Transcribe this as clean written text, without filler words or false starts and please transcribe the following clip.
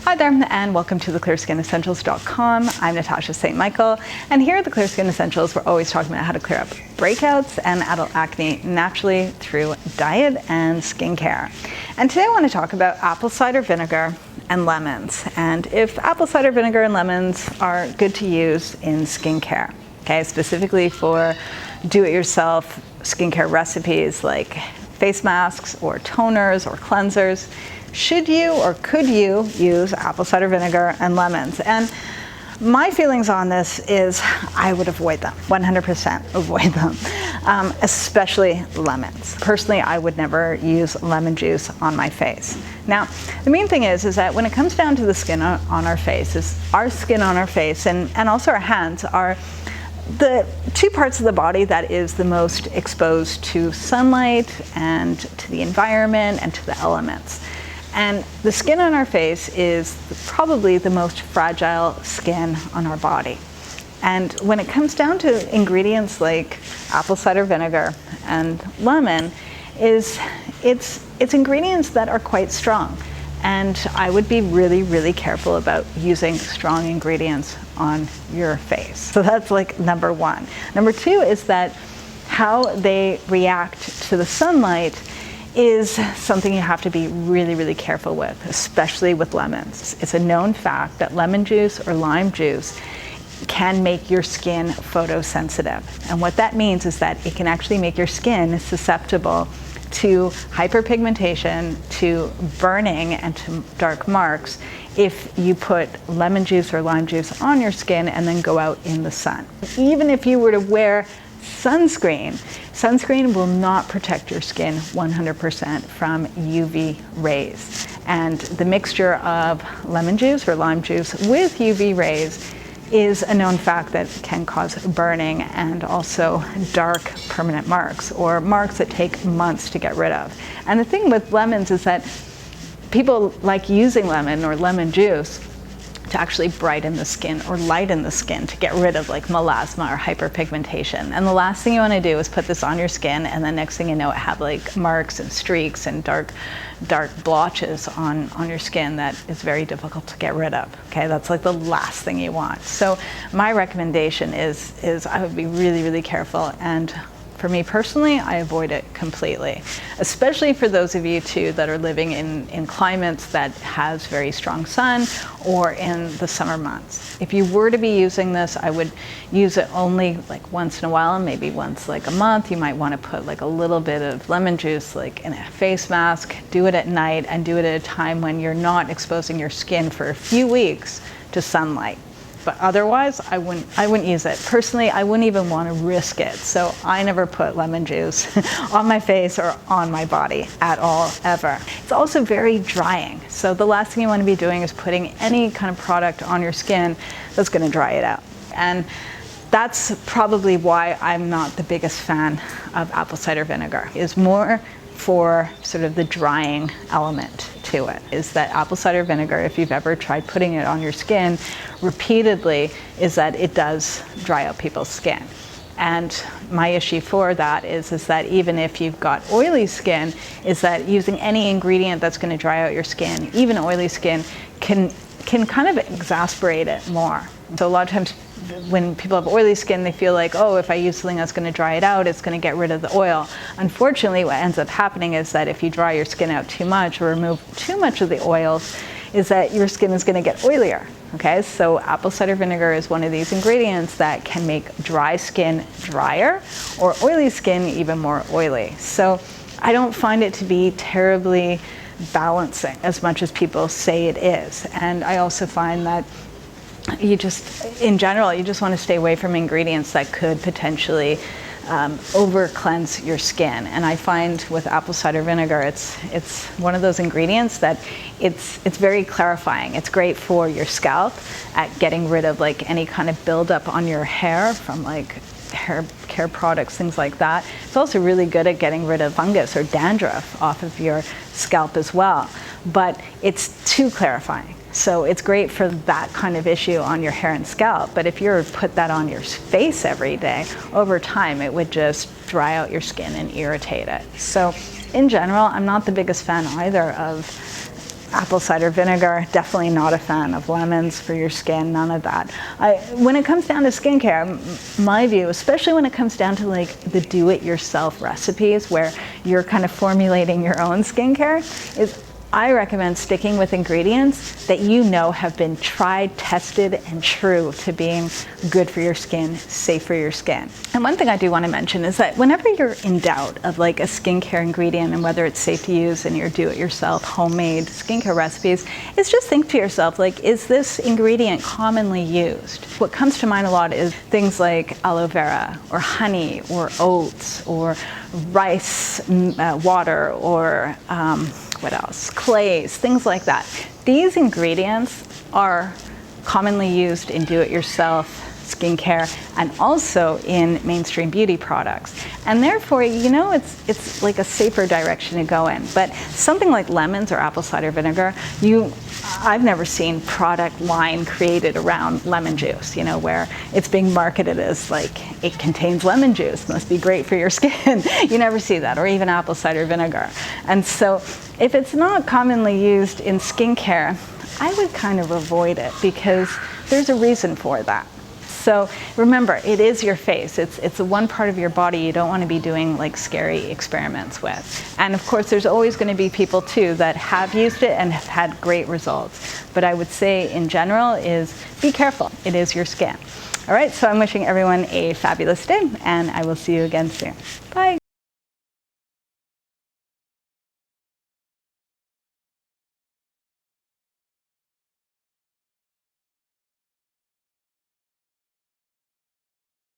Hi there, and welcome to theclearskinessentials.com. I'm Natasha St. Michael, and here at the Clear Skin Essentials, we're always talking about how to clear up breakouts and adult acne naturally through diet and skincare. And today I want to talk about apple cider vinegar and lemons, and if apple cider vinegar and lemons are good to use in skincare, okay, specifically for do-it-yourself skincare recipes like face masks or toners or cleansers. Should you or could you use apple cider vinegar and lemons? And my feelings on this is I would avoid them, 100% avoid them, especially lemons. Personally, I would never use lemon juice on my face. Now, the main thing is that when it comes down to the skin on our face, is our skin on our face and also our hands are the two parts of the body that is the most exposed to sunlight and to the environment and to the elements. And the skin on our face is probably the most fragile skin on our body. And when it comes down to ingredients like apple cider vinegar and lemon, it's ingredients that are quite strong. And I would be really, really careful about using strong ingredients on your face. So that's like number one. Number two is that how they react to the sunlight is something you have to be really, really careful with, especially with lemons. It's a known fact that lemon juice or lime juice can make your skin photosensitive. And what that means is that it can actually make your skin susceptible to hyperpigmentation, to burning, and to dark marks if you put lemon juice or lime juice on your skin and then go out in the sun. Even if you were to wear sunscreen will not protect your skin 100% from UV rays. And the mixture of lemon juice or lime juice with UV rays is a known fact that can cause burning and also dark permanent marks, or marks that take months to get rid of. And the thing with lemons is that people like using lemon or lemon juice to actually brighten the skin or lighten the skin to get rid of like melasma or hyperpigmentation. And the last thing you want to do is put this on your skin and then next thing you know it have like marks and streaks and dark blotches on your skin that is very difficult to get rid of. Okay, that's like the last thing you want. So my recommendation is I would be really, really careful, and for me personally, I avoid it completely, especially for those of you too that are living in climates that has very strong sun or in the summer months. If you were to be using this, I would use it only like once in a while, maybe once like a month. You might want to put like a little bit of lemon juice like in a face mask, do it at night and do it at a time when you're not exposing your skin for a few weeks to sunlight. But otherwise, I wouldn't use it. Personally, I wouldn't even want to risk it. So I never put lemon juice on my face or on my body at all, ever. It's also very drying. So the last thing you want to be doing is putting any kind of product on your skin that's going to dry it out. And that's probably why I'm not the biggest fan of apple cider vinegar. It's more for sort of the drying element to it, is that apple cider vinegar, if you've ever tried putting it on your skin repeatedly, is that it does dry out people's skin. And my issue for that is that even if you've got oily skin, is that using any ingredient that's going to dry out your skin, even oily skin, can kind of exasperate it more. So a lot of times when people have oily skin, they feel like, oh, if I use something that's going to dry it out, it's going to get rid of the oil. Unfortunately, what ends up happening is that if you dry your skin out too much or remove too much of the oils, is that your skin is going to get oilier. Okay, so apple cider vinegar is one of these ingredients that can make dry skin drier or oily skin even more oily. So I don't find it to be terribly balancing as much as people say it is. And I also find that in general, you just want to stay away from ingredients that could potentially over cleanse your skin. And I find with apple cider vinegar, it's one of those ingredients that it's very clarifying. It's great for your scalp at getting rid of like any kind of buildup on your hair from like hair care products, things like that. It's also really good at getting rid of fungus or dandruff off of your scalp as well. But it's too clarifying. So it's great for that kind of issue on your hair and scalp, but if you were to put that on your face every day, over time it would just dry out your skin and irritate it. So in general, I'm not the biggest fan either of apple cider vinegar, definitely not a fan of lemons for your skin, none of that. When it comes down to skincare, my view, especially when it comes down to like the do-it-yourself recipes where you're kind of formulating your own skincare, is I recommend sticking with ingredients that you know have been tried, tested, and true to being good for your skin, safe for your skin. And one thing I do want to mention is that whenever you're in doubt of like a skincare ingredient and whether it's safe to use in your do-it-yourself homemade skincare recipes, is just think to yourself, like, is this ingredient commonly used? What comes to mind a lot is things like aloe vera or honey or oats or rice water or what else? Clays, things like that. These ingredients are commonly used in do-it-yourself skincare and also in mainstream beauty products. And therefore, you know, it's like a safer direction to go in. But something like lemons or apple cider vinegar, I've never seen product line created around lemon juice, you know, where it's being marketed as like, it contains lemon juice, must be great for your skin. You never see that, or even apple cider vinegar. And so if it's not commonly used in skincare, I would kind of avoid it because there's a reason for that. So remember, it is your face. It's the one part of your body you don't want to be doing like scary experiments with. And of course, there's always going to be people too that have used it and have had great results. But I would say in general is be careful. It is your skin. All right, so I'm wishing everyone a fabulous day and I will see you again soon. Bye.